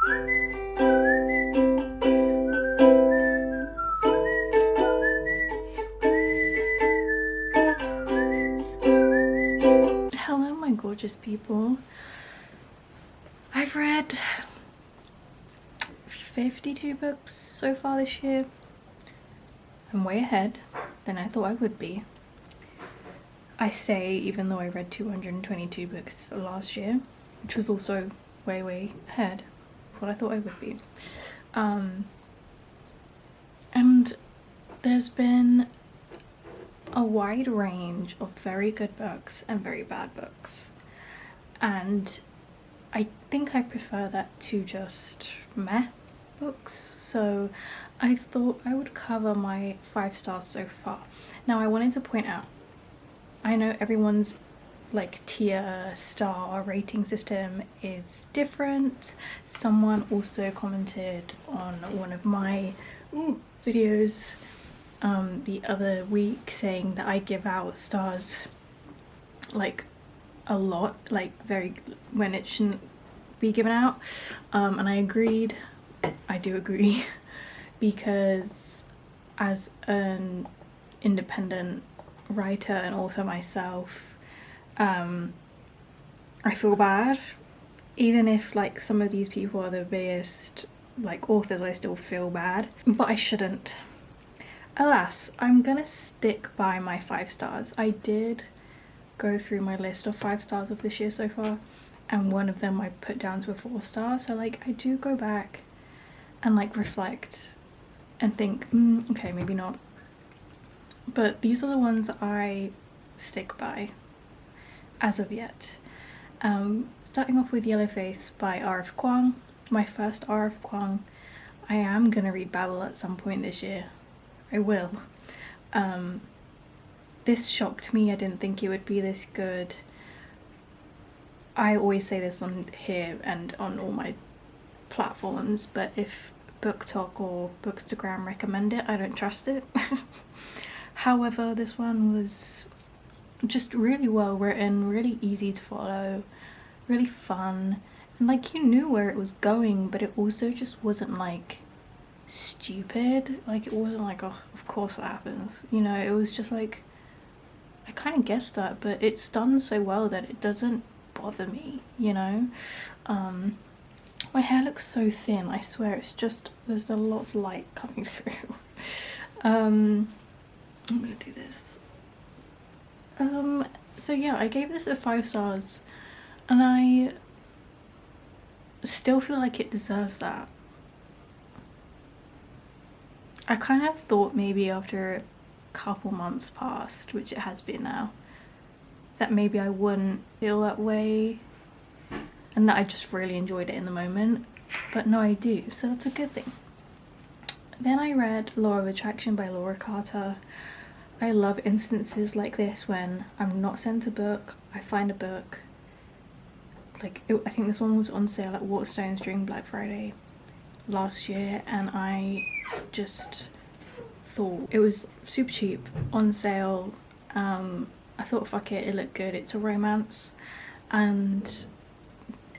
Hello my gorgeous people. I've read 52 books so far this year. I'm way ahead than I thought I would be. I say even though I read 222 books last year, which was also way ahead of what I thought I would be. And there's been a wide range of very good books and very bad books, and I think I prefer that to just meh books, so I thought I would cover my 5 stars so far. Now I wanted to point out, I know everyone's like tier star rating system is different. Someone also commented on one of my videos the other week saying that I give out stars like a lot, like very, when it shouldn't be given out, and I agreed. I do agree because as an independent writer and author myself, I feel bad. Even if like some of these people are the biggest like authors, I still feel bad, but I shouldn't. Alas, I'm gonna stick by my 5 stars. I did go through my list of 5 stars of this year so far, and one of them I put down to a 4 star, so like I do go back and like reflect and think, okay, maybe not. But these are the ones I stick by as of yet. Starting off with Yellow Face by R.F. Kuang, my first R.F. Kuang. I am gonna read Babel at some point this year. I will. This shocked me. I didn't think it would be this good. I always say this on here and on all my platforms, but if BookTok or Bookstagram recommend it, I don't trust it. However, this one was just really well written, really easy to follow, really fun, and like you knew where it was going, but it also just wasn't like stupid. Like it wasn't like, oh, of course that happens, you know. It was just like, I kind of guessed that, but it's done so well that it doesn't bother me, you know. My hair looks so thin, I swear. It's just, there's a lot of light coming through. I'm gonna do this. So yeah, I gave this a 5 stars and I still feel like it deserves that. I kind of thought maybe after a couple months passed, which it has been now, that maybe I wouldn't feel that way and that I just really enjoyed it in the moment, but no, I do, so that's a good thing. Then I read Law of Attraction by Laura Carter. I love instances like this when I'm not sent a book, I find a book. Like, I think this one was on sale at Waterstones during Black Friday last year, and I just thought it was super cheap on sale. I thought, fuck it, it looked good, it's a romance, and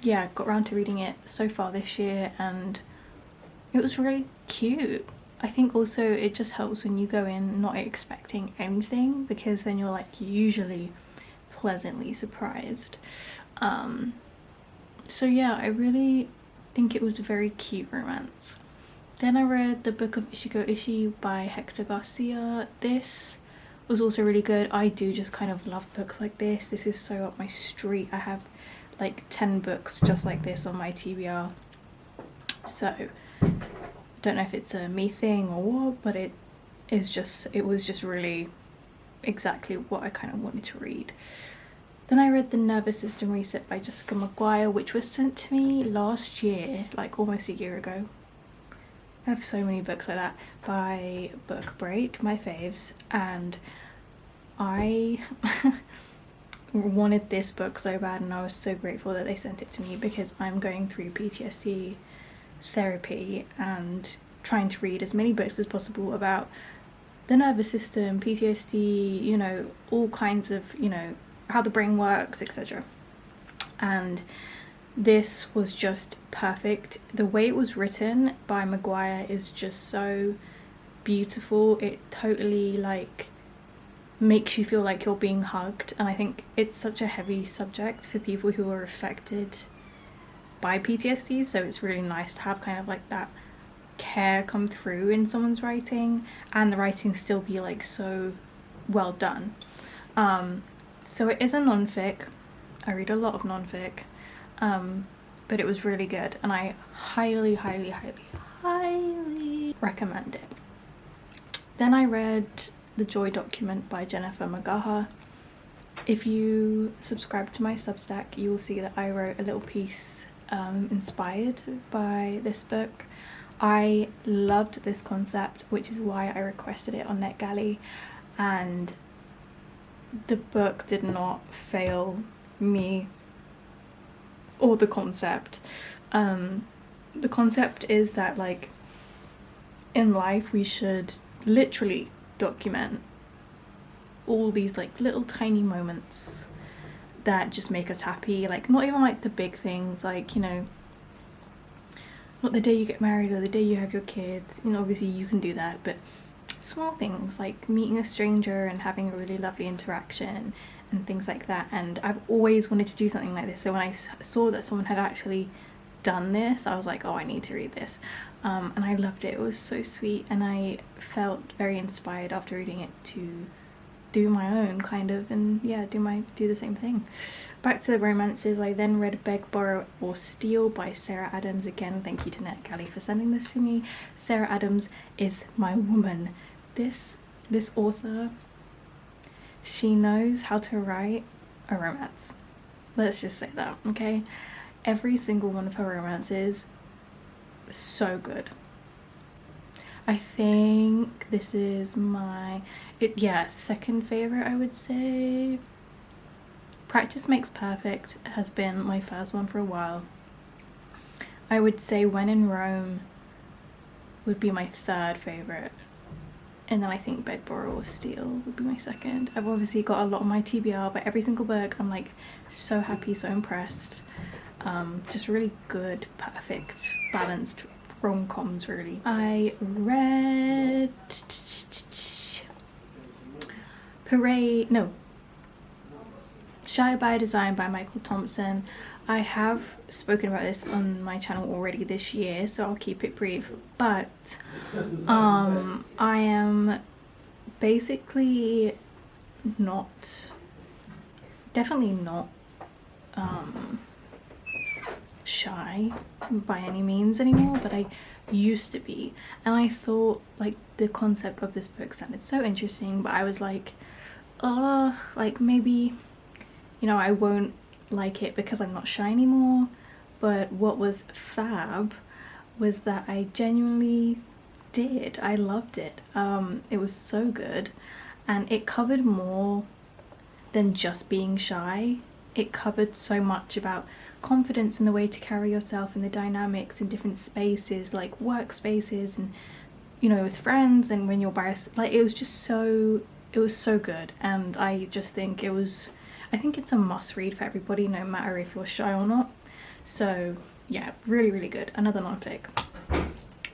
yeah, got around to reading it so far this year and it was really cute. I think also it just helps when you go in not expecting anything, because then you're like usually pleasantly surprised. So yeah, I really think it was a very cute romance. Then I read The Book of 𝙂𝙧𝙖 by Hector Garcia. This was also really good. I do just kind of love books like this. This is so up my street. I have like 10 books just like this on my TBR. So don't know if it's a me thing or what, but it was just really exactly what I kind of wanted to read. Then I read The Nervous System Reset by Jessica Maguire, which was sent to me last year, like almost a year ago. I have so many books like that by Book Break, my faves, and I wanted this book so bad, and I was so grateful that they sent it to me because I'm going through PTSD therapy and trying to read as many books as possible about the nervous system, PTSD, you know, all kinds of, you know, how the brain works, etc. And this was just perfect. The way it was written by Maguire is just so beautiful. It totally like makes you feel like you're being hugged, and I think it's such a heavy subject for people who are affected by PTSD, so it's really nice to have kind of like that care come through in someone's writing, and the writing still be like so well done. So it is a non-fic. I read a lot of non-fic, but it was really good, and I highly recommend it. Then I read The Joy Document by Jennifer McGaha. If you subscribe to my Substack, you will see that I wrote a little piece inspired by this book. I loved this concept, which is why I requested it on NetGalley, and the book did not fail me or the concept. The concept is that like in life we should literally document all these like little tiny moments that just make us happy, like not even like the big things, like, you know, not the day you get married or the day you have your kids, you know, obviously you can do that, but small things like meeting a stranger and having a really lovely interaction and things like that. And I've always wanted to do something like this, so when I saw that someone had actually done this, I was like, oh, I need to read this. And I loved it. It was so sweet, and I felt very inspired after reading it to do my own kind of, and yeah, do the same thing. Back to the romances, I then read Beg, Borrow or Steal by Sarah Adams. Again, thank you to NetGalley for sending this to me. Sarah Adams is my woman. This author, she knows how to write a romance. Let's just say that, okay? Every single one of her romances, so good. I think this is my second favorite, I would say. Practice Makes Perfect has been my first one for a while. I would say When in Rome would be my third favorite, and then I think Beg, Borrow or Steal would be my second. I've obviously got a lot on my TBR, but every single book I'm like so happy, so impressed. Just really good, perfect, balanced rom-coms, really. I read Shy by Design by Michael Thompson. I have spoken about this on my channel already this year, so I'll keep it brief, but I am basically definitely not shy by any means anymore, but I used to be, and I thought like the concept of this book sounded so interesting, but I was like, oh, like maybe, you know, I won't like it because I'm not shy anymore. But what was fab was that I genuinely did. I loved it. It was so good, and it covered more than just being shy. It covered so much about confidence and the way to carry yourself and the dynamics in different spaces, like workspaces and, you know, with friends, and when you're by yourself. Like it was so good, and I just think I think it's a must read for everybody, no matter if you're shy or not. So yeah, really, really good. Another non-fic.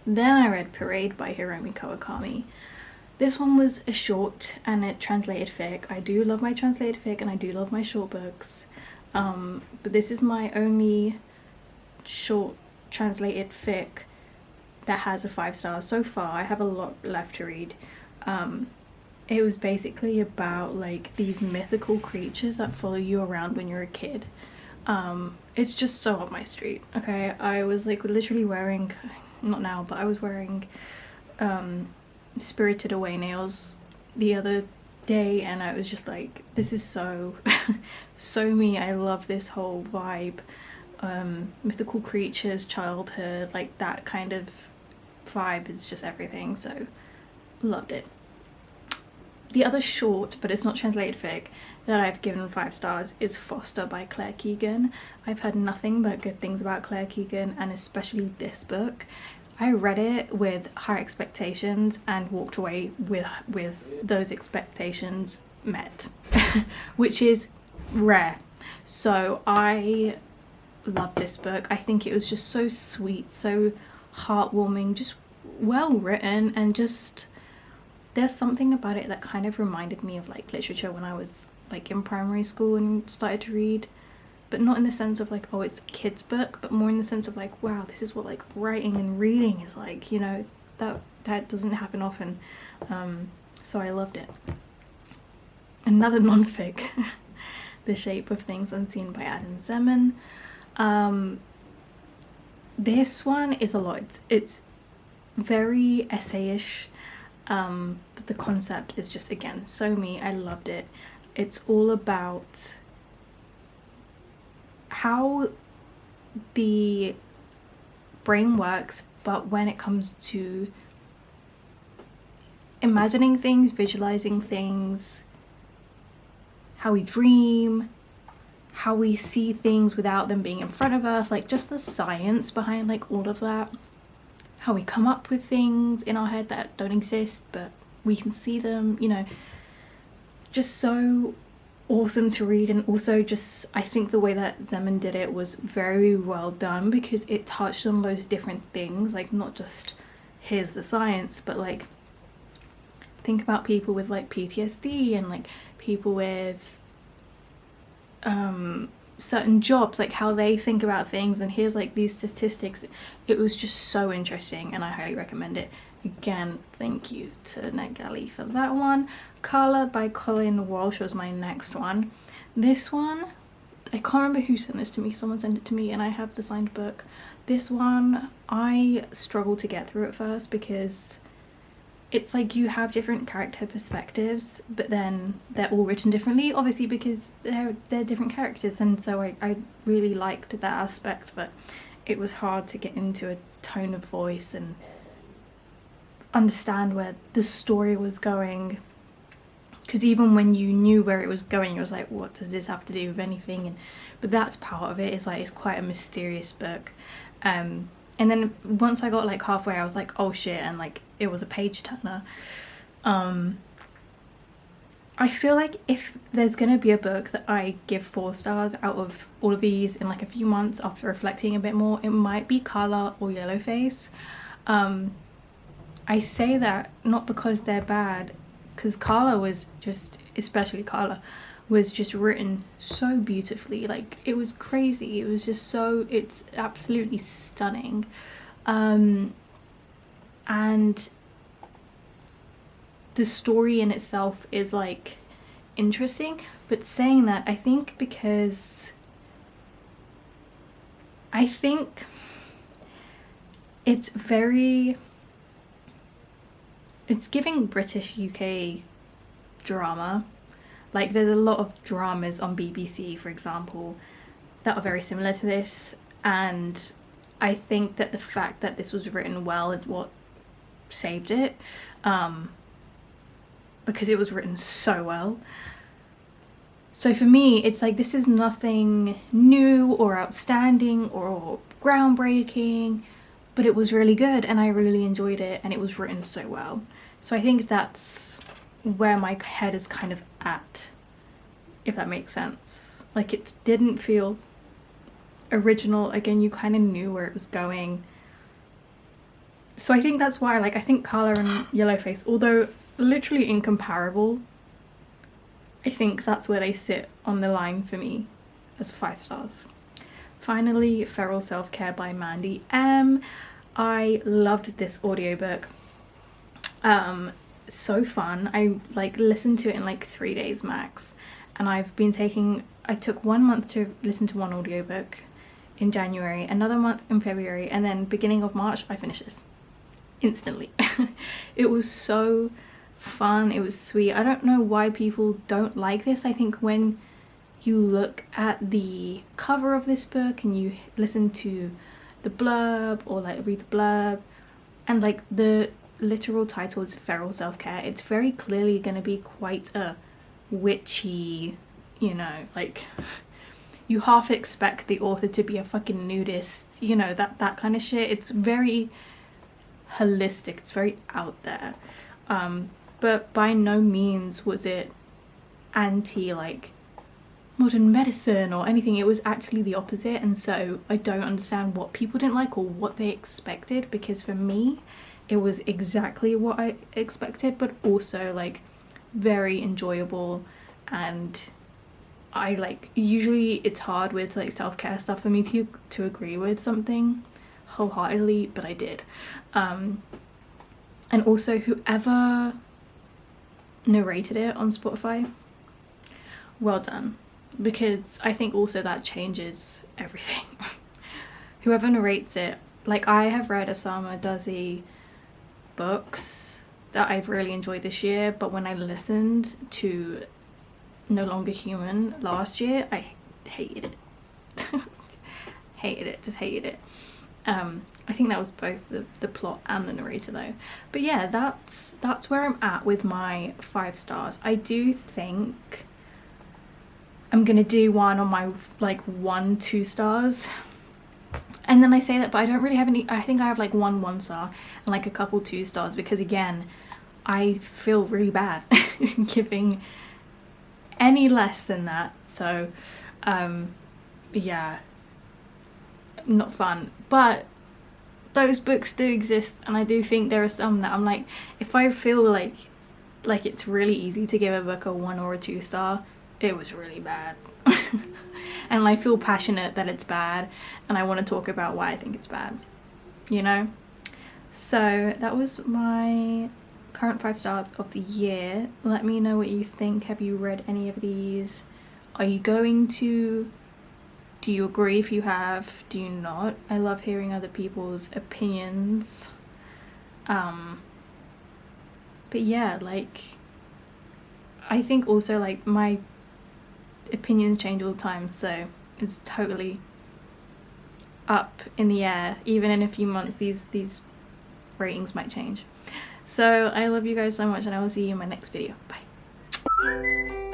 Then I read Parade by Hiromi Kawakami. This one was a short and a translated fic. I do love my translated fic and I do love my short books. But this is my only short translated fic that has a 5 stars so far. I have a lot left to read. It was basically about like these mythical creatures that follow you around when you're a kid. It's just so up my street. Okay, I was like literally wearing, not now, but I was wearing Spirited Away nails the other day, and I was just like, this is so so me. I love this whole vibe. Mythical creatures, childhood, like that kind of vibe is just everything, so loved it. The other short, but it's not translated fic, that I've given 5 stars is Foster by Claire Keegan. I've heard nothing but good things about Claire Keegan, and especially this book. I read it with high expectations and walked away with those expectations met, which is rare. So I loved this book. I think it was just so sweet, so heartwarming, just well written, and just there's something about it that kind of reminded me of like literature when I was like in primary school and started to read, but not in the sense of like, oh, it's a kid's book, but more in the sense of like, wow, this is what like writing and reading is like, you know, that doesn't happen often. So I loved it. Another non-fic, The Shape of Things Unseen by Adam Zeman. This one is a lot. It's very essayish, but the concept is just, again, so me. I loved it. It's all about how the brain works, but when it comes to imagining things, visualizing things, how we dream, how we see things without them being in front of us, like just the science behind like all of that, how we come up with things in our head that don't exist but we can see them, you know, just so awesome to read. And also just, I think the way that Zeman did it was very well done, because it touched on loads of different things, like not just here's the science, but like think about people with like PTSD and like people with certain jobs, like how they think about things, and here's like these statistics. It was just so interesting and I highly recommend it. Again, thank you to NetGalley for that one. Carla by Colin Walsh was my next one. This one, I can't remember who sent this to me, someone sent it to me and I have the signed book. This one I struggled to get through at first, because it's like you have different character perspectives, but then they're all written differently, obviously because they're different characters, and so I really liked that aspect, but it was hard to get into a tone of voice and understand where the story was going, because even when you knew where it was going, you was like, what does this have to do with anything? But that's part of it. It's like, it's quite a mysterious book. And then once I got like halfway, I was like, oh shit, and like it was a page turner. I feel like if there's gonna be a book that I give 4 stars out of all of these in like a few months after reflecting a bit more, it might be Carla or Yellowface. I say that not because they're bad, because Carla was just, especially Carla, was just written so beautifully. Like it was crazy. It was just so, it's absolutely stunning. And the story in itself is like interesting, but saying that, I think because I think it's very, it's giving British UK drama. Like there's a lot of dramas on BBC, for example, that are very similar to this, and I think that the fact that this was written well is what saved it, because it was written so well. So for me, it's like, this is nothing new or outstanding or groundbreaking, but it was really good and I really enjoyed it, and it was written so well. So I think that's where my head is kind of at, if that makes sense. Like it didn't feel original. Again, you kind of knew where it was going. So I think that's why, like, I think Carla and Yellowface, although literally incomparable, I think that's where they sit on the line for me as 5 stars. Finally, Feral Self-Care by Mandy M. I loved this audiobook. So fun. I like listened to it in like 3 days max, and I've been taking, I took 1 month to listen to one audiobook in January, another month in February, and then beginning of March I finished this instantly. It was so fun, it was sweet. I don't know why people don't like this. I think when you look at the cover of this book and you listen to the blurb or like read the blurb, and like the literal title is Feral Self-Care, it's very clearly going to be quite a witchy, you know, like you half expect the author to be a fucking nudist, you know, that kind of shit. It's very holistic, it's very out there, but by no means was it anti like modern medicine or anything. It was actually the opposite, and so I don't understand what people didn't like or what they expected, because for me it was exactly what I expected, but also like very enjoyable. And I like, usually it's hard with like self-care stuff for me to agree with something wholeheartedly, but I did. And also whoever narrated it on Spotify, well done, because I think also that changes everything. Whoever narrates it, like I have read Osamu Dazzy books that I've really enjoyed this year, but when I listened to No Longer Human last year, I hated it. Hated it, just hated it. I think that was both the plot and the narrator though. But yeah, that's where I'm at with my 5 stars. I do think I'm gonna do one on my like 1-2 stars. And then I say that, but I don't really have any. I think I have like 1 star and like a couple 2 stars, because again, I feel really bad giving any less than that. So yeah, not fun. But those books do exist, and I do think there are some that I'm like, if I feel like it's really easy to give a book a 1 or a 2 star, it was really bad. And I feel passionate that it's bad, and I want to talk about why I think it's bad, you know? So that was my current 5 stars of the year. Let me know what you think. Have you read any of these? Are you going to? Do you agree if you have? Do you not? I love hearing other people's opinions. But yeah, like, I think also like my opinions change all the time, so it's totally up in the air. Even in a few months, these ratings might change. So I love you guys so much, and I will see you in my next video. Bye.